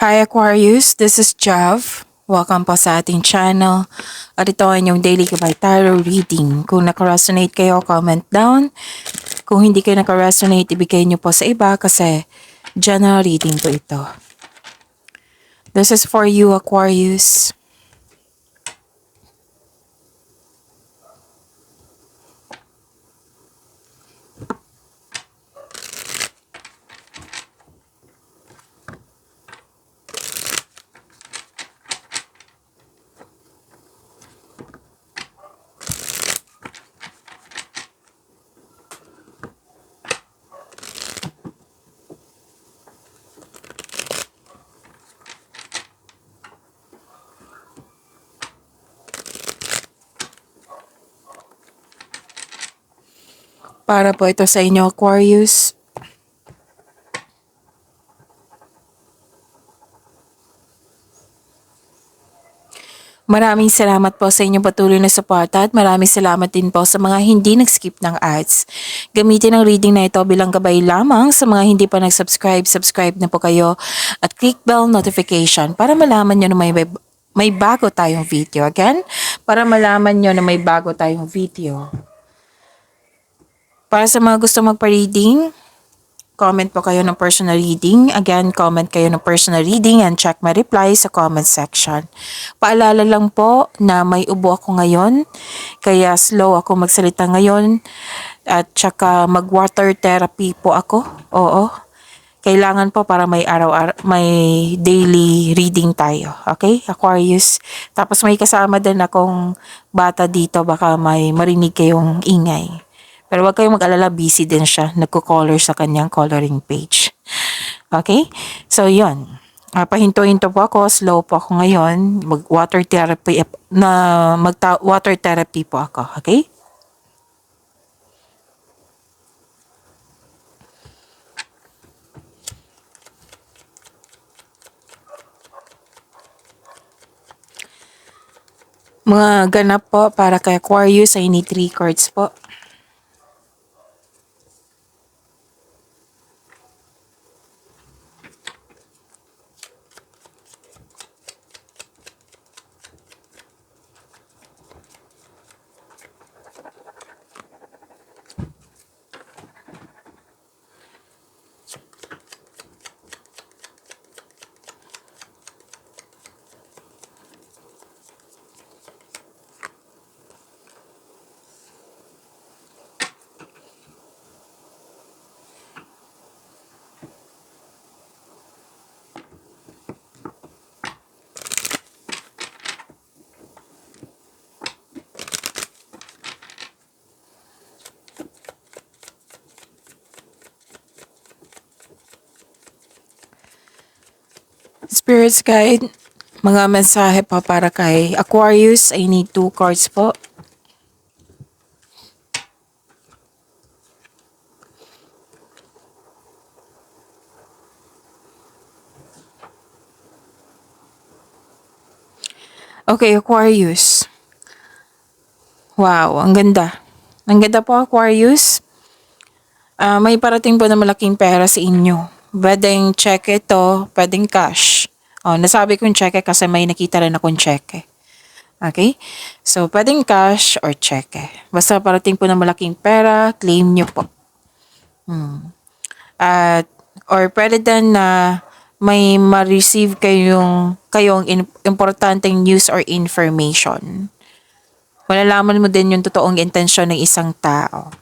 Hi Aquarius, this is Jav. Welcome po sa ating channel. At ito ang inyong daily Gabay Tarot reading. Kung nakaresonate kayo, comment down. Kung hindi kayo nakaresonate, ibigay nyo po sa iba kasi general reading po ito. This is for you Aquarius. Para po ito sa inyo Aquarius. Maraming salamat po sa inyong patuloy na suporta at maraming salamat din po sa mga hindi nag-skip ng ads. Gamitin ang reading na ito bilang gabay lamang sa mga hindi pa nag-subscribe. Subscribe na po kayo at click bell notification para malaman nyo na may bago tayong video. Again, para malaman nyo na may bago tayong video. Para sa mga gusto magpa-reading, comment po kayo ng personal reading. Again, comment kayo ng personal reading and check my reply sa comment section. Paalala lang po na may ubo ako ngayon, kaya slow ako magsalita ngayon. At saka mag-water therapy po ako. Oo. Kailangan po para may may daily reading tayo. Okay, Aquarius? Tapos may kasama din akong bata dito, baka may marinig kayong ingay. Pero wag kayong mag-alala, busy din siya. Nagko-color sa kanyang coloring page. Okay? So, yun. Pahinto-hinto po ako. Slow po ako ngayon. Mag-water therapy water therapy po ako. Okay? Mga ganap po para kay Aquarius, I need 3 cards po. Spirits guide, mga mensahe pa para kay Aquarius, I need 2 cards po. Okay, Aquarius. Wow, ang ganda. Ang ganda po Aquarius. May parating po na malaking pera sa inyo. Pwedeng check ito, pwedeng cash. Nasabi kong check kasi may nakita rin akong check. Okay? So, pwedeng cash or check. Basta parating po na malaking pera, claim nyo po. Or pwede din na may ma-receive kayong importanteng news or information. Malalaman mo din yung totoong intensyon ng isang tao.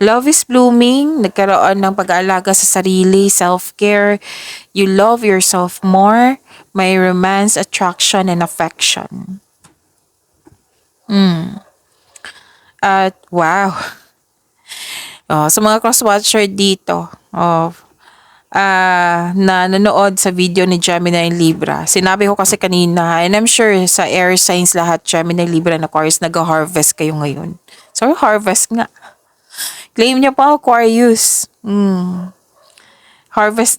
Love is blooming, nagkaroon ng pag-aalaga sa sarili, self-care, you love yourself more, may romance, attraction, and affection. At wow. Sa mga cross-watcher dito, na nanood sa video ni Gemini and Libra. Sinabi ko kasi kanina, and I'm sure sa air signs lahat, Gemini, Libra, and Aquarius, nag-harvest kayo ngayon. So, harvest nga. Claim niyo pa Aquarius.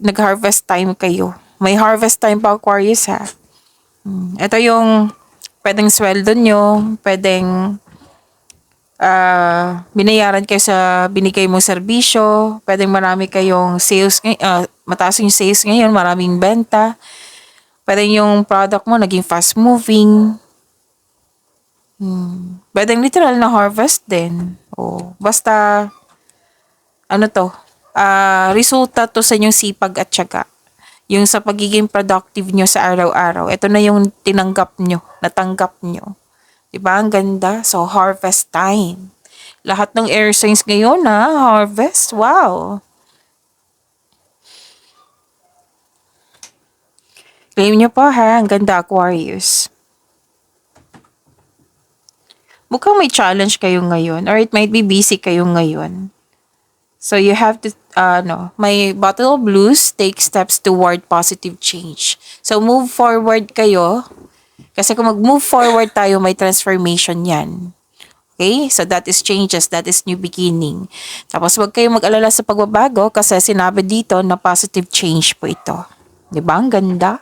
Nag-harvest time kayo. May harvest time pa Aquarius ha. Ito yung pwedeng sweldo nyo, pwedeng binayaran kayo sa binigay mong serbisyo, pwedeng marami kayong sales, mataas yung sales ngayon, maraming benta, Pwede yung product mo naging fast moving. Pwede literal na harvest din. O, basta, ano to, resulta to sa inyong sipag at tiyaga. Yung sa pagiging productive nyo sa araw-araw. Ito na yung natanggap nyo. Diba? Ang ganda. So, harvest time. Lahat ng air signs ngayon harvest. Wow. Claim nyo po ha. Ang ganda, Aquarius. Mukhang may challenge kayo ngayon or it might be busy kayo ngayon. So you have to, may bottle of blues, take steps toward positive change. So move forward kayo. Kasi kung mag-move forward tayo, may transformation yan. Okay? So that is changes, that is new beginning. Tapos wag kayong mag-alala sa pagbabago kasi sinabi dito na positive change po ito. Diba? Ang ganda.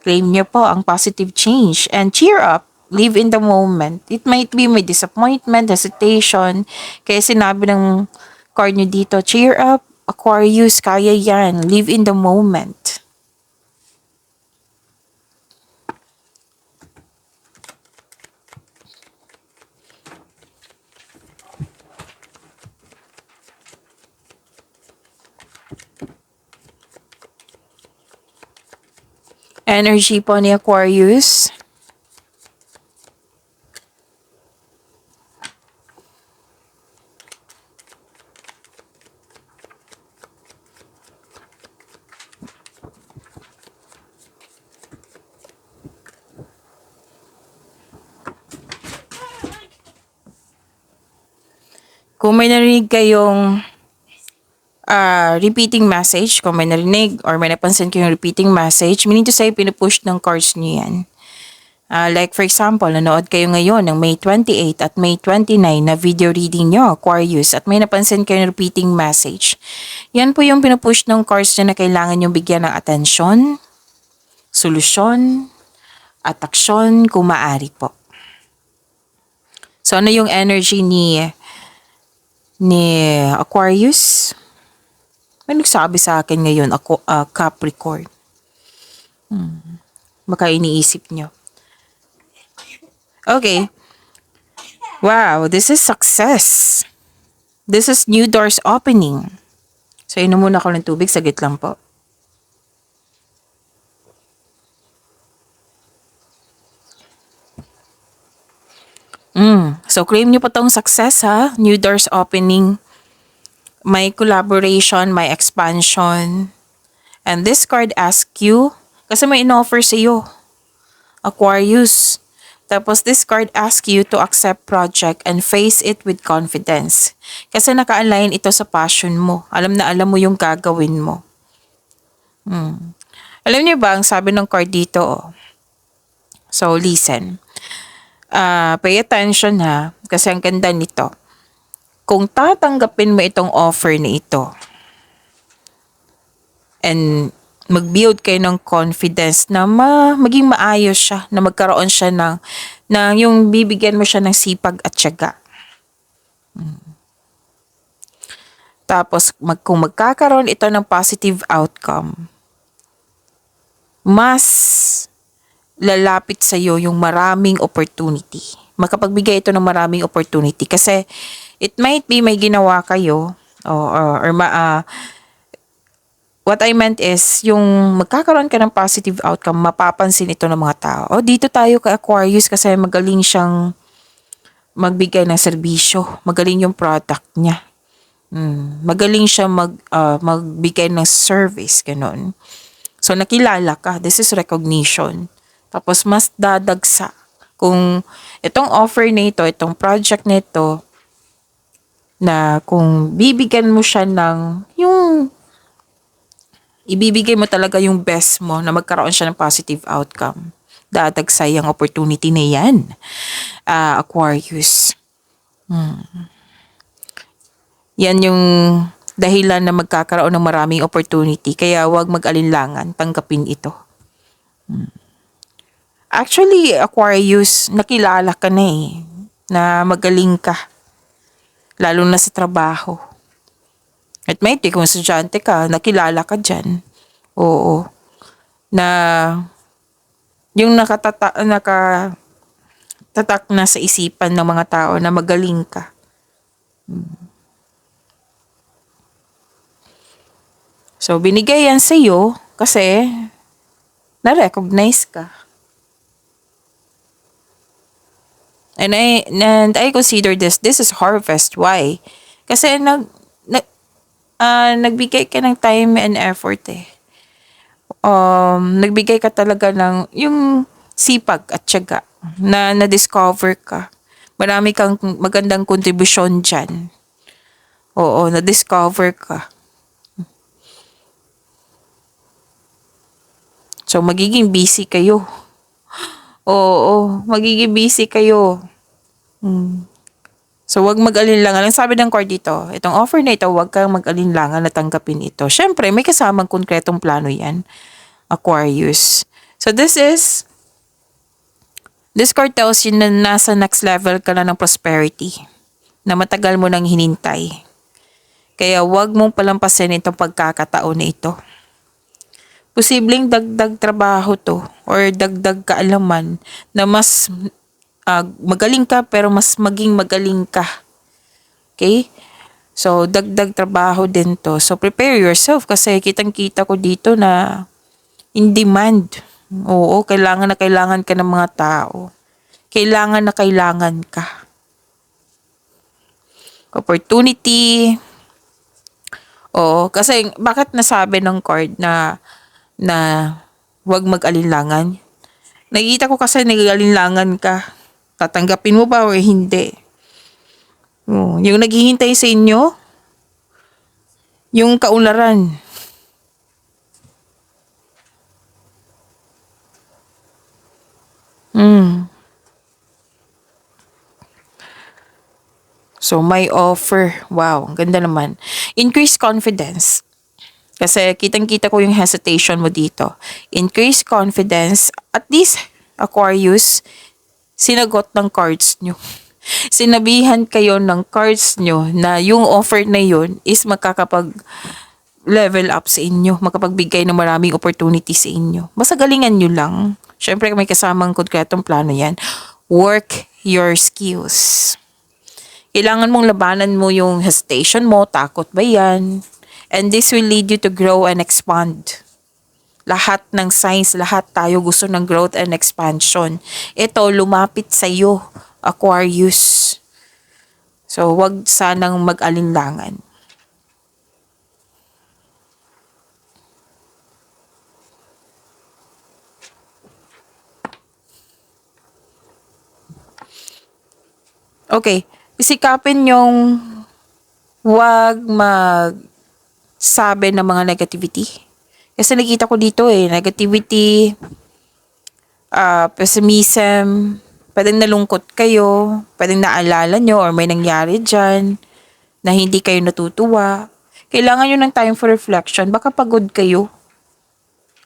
Claim nyo po ang positive change and cheer up. Live in the moment. It might be may disappointment, hesitation. Kaya sinabi ng card nyo dito, cheer up, Aquarius, kaya yan. Live in the moment. Energy po ni Aquarius. Kung may narinig kayong repeating message, kung may narinig or may napansin kayong repeating message, meaning to say, pinupush ng cards nyo yan. Like for example, nanood kayo ngayon ng May 28 at May 29 na video reading nyo, Aquarius, at may napansin kayong repeating message. Yan po yung pinupush ng cards nyo na kailangan nyo bigyan ng atensyon, solusyon, at aksyon kung maaari po. So ano yung energy ni Aquarius? May nagsabi sa akin ngayon, Capricorn. Baka iniisip nyo. Okay. Wow, this is success. This is new doors opening. So, inom muna ako ng tubig. Saglit lang po. So, claim nyo po tong success ha. New doors opening. May collaboration, may expansion. And this card asks you, kasi may in-offer sa iyo, Aquarius. Tapos this card asks you to accept project and face it with confidence. Kasi naka-align ito sa passion mo. Alam na alam mo yung gagawin mo. Alam niyo ba, ang sabi ng card dito, So, listen. Pay attention ha, kasi ang ganda nito. Kung tatanggapin mo itong offer na ito, and mag-build kayo ng confidence na maging maayos siya, na magkaroon siya ng yung bibigyan mo siya ng sipag at tiyaga. Tapos, kung magkakaroon ito ng positive outcome, mas lalapit sa iyo yung maraming opportunity. Makapagbigay ito ng maraming opportunity kasi it might be may ginawa kayo what I meant is yung magkakaroon ka ng positive outcome, mapapansin ito ng mga tao. Dito tayo kay Aquarius kasi magaling siyang magbigay ng serbisyo. Magaling yung product niya. Magaling siya magbigay ng service, ganun. So nakilala ka, this is recognition. Tapos mas dadagsa kung itong offer nito, itong project nito, na kung bibigyan mo siya ng yung ibibigay mo talaga yung best mo na magkaroon siya ng positive outcome. Dadagsay ang opportunity na yan, Aquarius. Yan yung dahilan na magkakaroon ng maraming opportunity. Kaya wag mag-alinlangan, tanggapin ito. Actually, Aquarius, nakilala ka na na magaling ka. Lalo na sa trabaho. At may kung estudyante ka, nakilala ka dyan. Oo. Na Yung nakatatak na sa isipan ng mga tao na magaling ka. So, binigay yan sa'yo kasi na-recognize ka. And I consider this is harvest. Why? Kasi nagbigay ka ng time and effort eh. Nagbigay ka talaga ng yung sipag at tiyaga na na-discover ka. Marami kang magandang kontribusyon dyan. Oo, na-discover ka. So, magiging busy kayo. Oo, magiging busy kayo. So, wag mag-alinlangan. Ang sabi ng card dito, itong offer na ito, wag kang mag-alinlangan na tanggapin ito. Siyempre, may kasamang konkretong plano yan, Aquarius. So, this card tells you na nasa next level ka na ng prosperity, na matagal mo nang hinintay. Kaya wag mong palampasin itong pagkakataon na ito. Posibleng dagdag trabaho to or dagdag kaalaman na mas magaling ka pero mas maging magaling ka. Okay? So, dagdag trabaho din to. So, prepare yourself kasi kitang-kita ko dito na in demand. Oo, kailangan na kailangan ka ng mga tao. Kailangan na kailangan ka. Opportunity. Oo, kasi bakit nasabi ng card na wag mag-alinlangan? Nakikita ko kasi nag-alinlangan ka. Tatanggapin mo ba o hindi? Yung naghihintay sa inyo, yung kaunlaran. So, may offer. Wow, ang ganda naman. Increase confidence. Kasi kitang-kita ko yung hesitation mo dito. Increase confidence. At least, Aquarius, sinagot ng cards nyo. Sinabihan kayo ng cards nyo na yung offer na yun is makakapag level up sa inyo, makapagbigay ng maraming opportunity sa inyo. Basta galingan nyo lang. Syempre may kasamang konkretong plano yan. Work your skills. Kailangan mong labanan mo yung hesitation mo, takot ba yan? And this will lead you to grow and expand. Lahat ng signs, lahat tayo gusto ng growth and expansion. Ito, lumapit sa iyo, Aquarius. So, wag sanang mag-alinlangan. Okay, isikapin yung wag magsabi ng mga negativity. Kasi nakita ko dito negativity, pessimism, pwedeng nalungkot kayo, pwedeng naalala nyo or may nangyari dyan na hindi kayo natutuwa. Kailangan nyo ng time for reflection. Baka pagod kayo,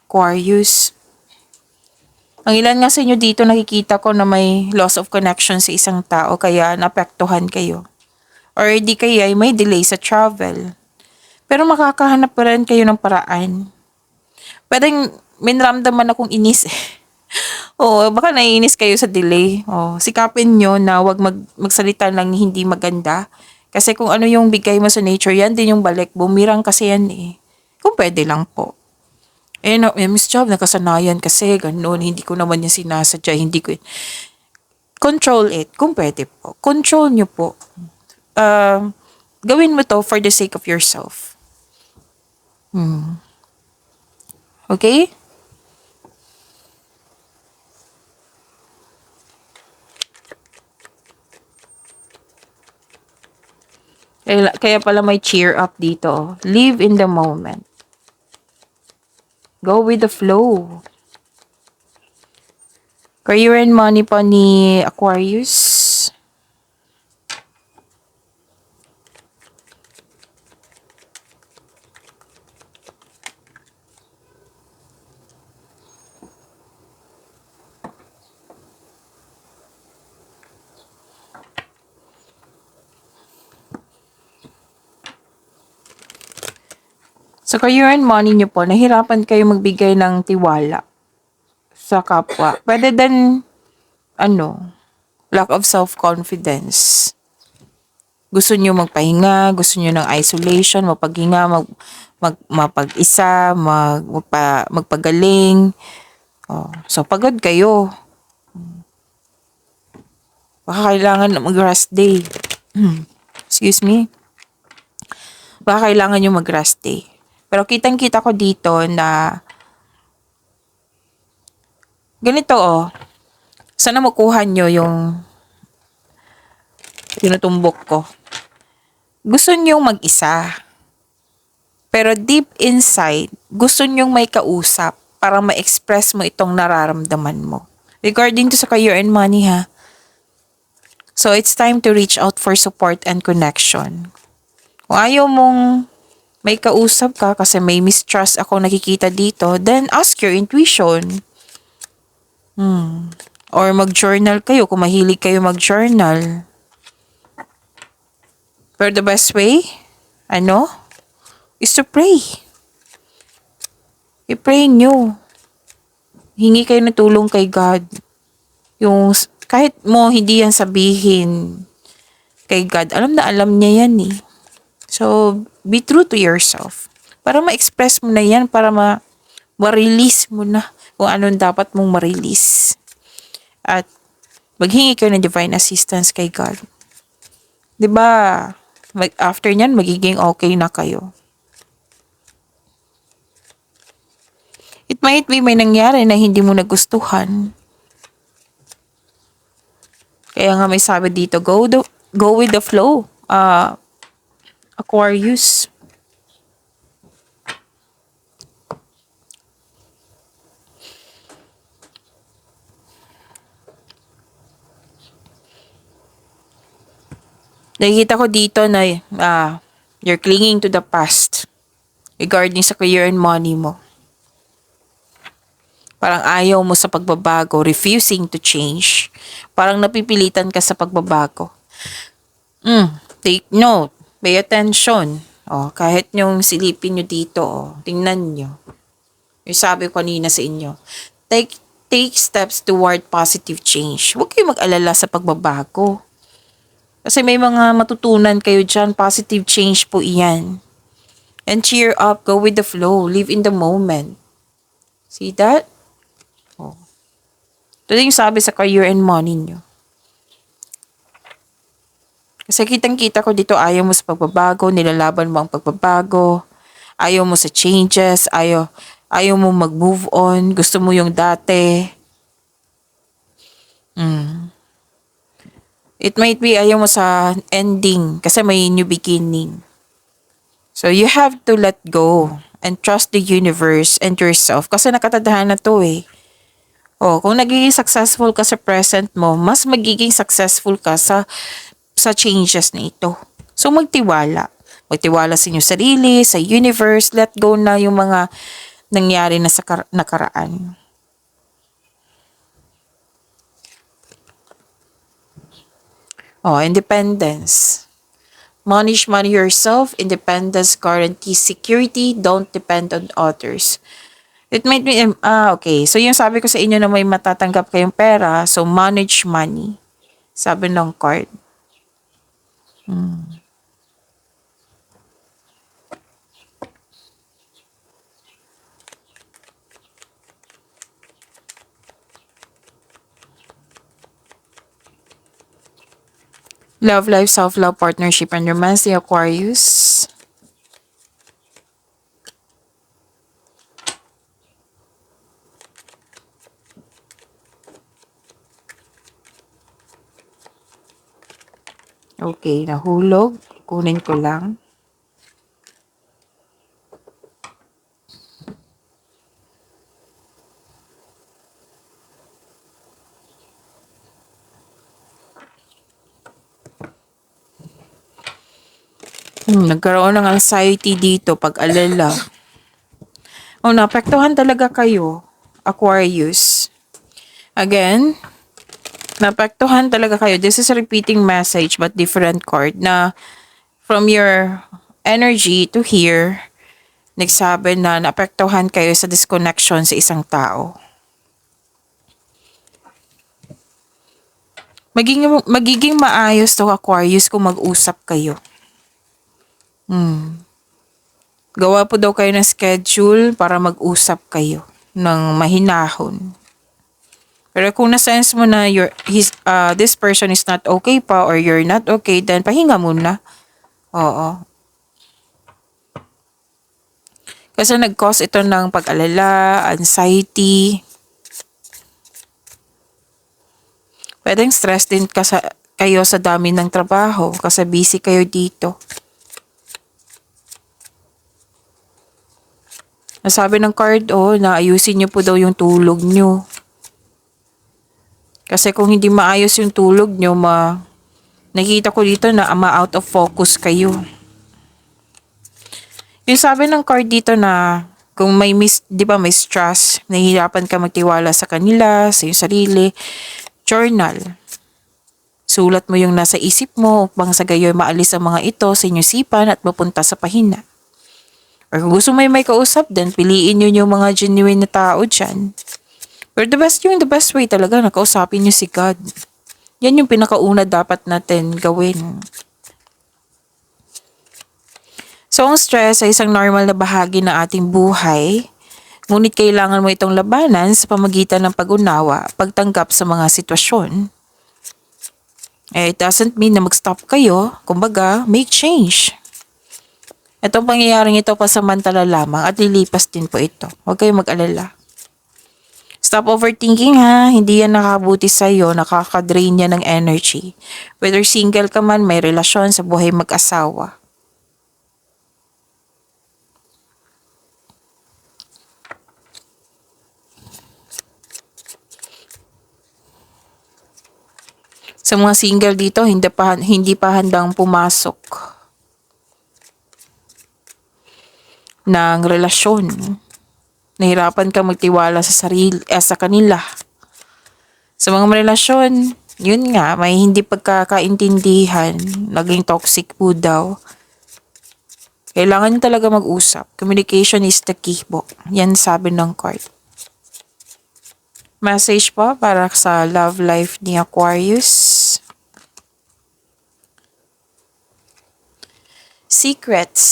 Aquarius. Ang ilan nga sa inyo dito nakikita ko na may loss of connection sa isang tao kaya naapektuhan kayo. Or di kaya may delay sa travel. Pero makakahanap pa rin kayo ng paraan. Pwedeng may naramdaman akong inis. Oo, baka naiinis kayo sa delay. Sikapin nyo na wag magsalita ng hindi maganda. Kasi kung ano yung bigay mo sa nature, yan din yung balik. Bumirang kasi yan eh. Kung pwede lang po. Miss Job, nakasanayan kasi, ganun. Hindi ko naman yung sinasadya. Hindi ko. Control it, kung pwede po. Control nyo po. Gawin mo to for the sake of yourself. Okay? Kaya pala may cheer up dito. Live in the moment. Go with the flow. Career and money po ni Aquarius. Sa career and money nyo po, nahirapan kayo magbigay ng tiwala sa kapwa. Pwede din, lack of self-confidence. Gusto nyo magpahinga, gusto nyo ng isolation, mapaghinga, mapag-isa, magpagaling. Oh, so, pagod kayo. Baka kailangan na mag-rest day. Excuse me. Baka kailangan nyo mag-rest day. Pero kitang-kita ko dito na ganito sana makuha nyo yung tinutumbok ko. Gusto nyong mag-isa. Pero deep inside, gusto nyong may kausap para ma-express mo itong nararamdaman mo. Regarding to sa career and money ha. So it's time to reach out for support and connection. Kung ayaw mong may kausap ka kasi may mistrust ako nakikita dito, then ask your intuition. Or mag-journal kayo kung mahilig kayo mag-journal. Pero the best way, is to pray. I-pray nyo. Hingi kayo ng tulong kay God. Yung, kahit mo hindi yan sabihin kay God, alam na alam niya yan eh. So, be true to yourself. Para ma-express mo na yan, para ma-release mo na kung anong dapat mong ma-release. At maghingi kayo ng divine assistance kay God. 'Di ba? After nyan, magiging okay na kayo. It might be may nangyari na hindi mo nagustuhan. Kaya nga may sabi dito, go with the flow. Aquarius. Nakikita ko dito na you're clinging to the past regarding sa career and money mo. Parang ayaw mo sa pagbabago, refusing to change. Parang napipilitan ka sa pagbabago. Take note, pay attention. Kahit yung silipin nyo dito, tingnan nyo. Yung sabi ko kanina sa inyo, take steps toward positive change. Huwag kayo mag-alala sa pagbabago. Kasi may mga matutunan kayo dyan. Positive change po iyan. And cheer up. Go with the flow. Live in the moment. See that? Ito din yung sabi sa career and money nyo. Kasi kitang-kita ko dito, ayaw mo sa pagbabago. Nilalaban mo ang pagbabago. Ayaw mo sa changes. Ayaw mo mag-move on. Gusto mo yung dati. It might be ayaw mo sa ending kasi may new beginning. So you have to let go and trust the universe and yourself kasi nakatadahan na to eh. Kung nagiging successful ka sa present mo, mas magiging successful ka sa changes na ito. So magtiwala. Magtiwala sa inyong sarili, sa universe, let go na yung mga nangyari na sa nakaraan. Independence. Manage money yourself. Independence guarantees security. Don't depend on others. It might be, okay. So, yung sabi ko sa inyo na may matatanggap kayong pera, so manage money. Sabi ng card. Love life, self-love, partnership, and romance, the Aquarius. Okay, nahulog. Kunin ko lang. Nagkaroon ng anxiety dito, pag-alala. Naapektuhan talaga kayo, Aquarius. Again, naapektuhan talaga kayo. This is a repeating message but different card na from your energy to here, nagsabi na naapektuhan kayo sa disconnection sa isang tao. Magiging maayos to Aquarius kung mag-usap kayo. Gawa po daw kayo ng schedule para mag-usap kayo ng mahinahon. Pero kung na-sense mo na this person is not okay pa or you're not okay, then pahinga muna. Oo. Kasi nag-cause ito ng pag-alala, anxiety. Pwedeng stress din kayo sa dami ng trabaho kasi busy kayo dito. Nasabi ng card, na ayusin nyo po daw yung tulog nyo. Kasi kung hindi maayos yung tulog nyo, nakikita ko dito na out of focus kayo. Yung sabi ng card dito na kung may di ba may stress, nahihirapan ka magtiwala sa kanila, sa iyong sarili, journal. Sulat mo yung nasa isip mo upang sa gayoy maalis ang mga ito sa inyong sipan at mapunta sa pahina. Or kung gusto mo may kausap din, piliin nyo yung mga genuine na tao dyan. Pero the best way talaga, nakausapin nyo si God. Yan yung pinakauna dapat natin gawin. So, ang stress ay isang normal na bahagi ng ating buhay. Ngunit kailangan mo itong labanan sa pamagitan ng pag-unawa, pagtanggap sa mga sitwasyon. It doesn't mean na mag-stop kayo. Kumbaga, make change. Itong pangyayaring ito pasamantala lamang at lilipas din po ito. Huwag kayong mag-alala. Stop overthinking ha. Hindi yan nakabuti sa'yo. Nakaka-drain yan ng energy. Whether single ka man, may relasyon sa buhay mag-asawa. Sa mga single dito, hindi pa handang pumasok ng relasyon. Nahirapan ka magtiwala sa kanila. Sa mga relasyon, yun nga, may hindi pagkakaintindihan, naging toxic po daw. Kailangan talaga mag-usap. Communication is the key po. Yan sabi ng card. Message po para sa love life ni Aquarius. Secrets.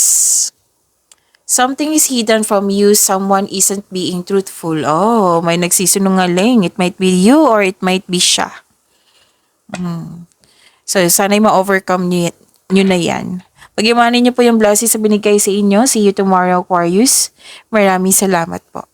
Something is hidden from you. Someone isn't being truthful. Oh, may nagsisinungaling. It might be you or it might be siya. So, sana'y ma-overcome nyo na yan. Pag-iwanin nyo po yung blessings sa binigay sa inyo. See you tomorrow, Aquarius. Maraming salamat po.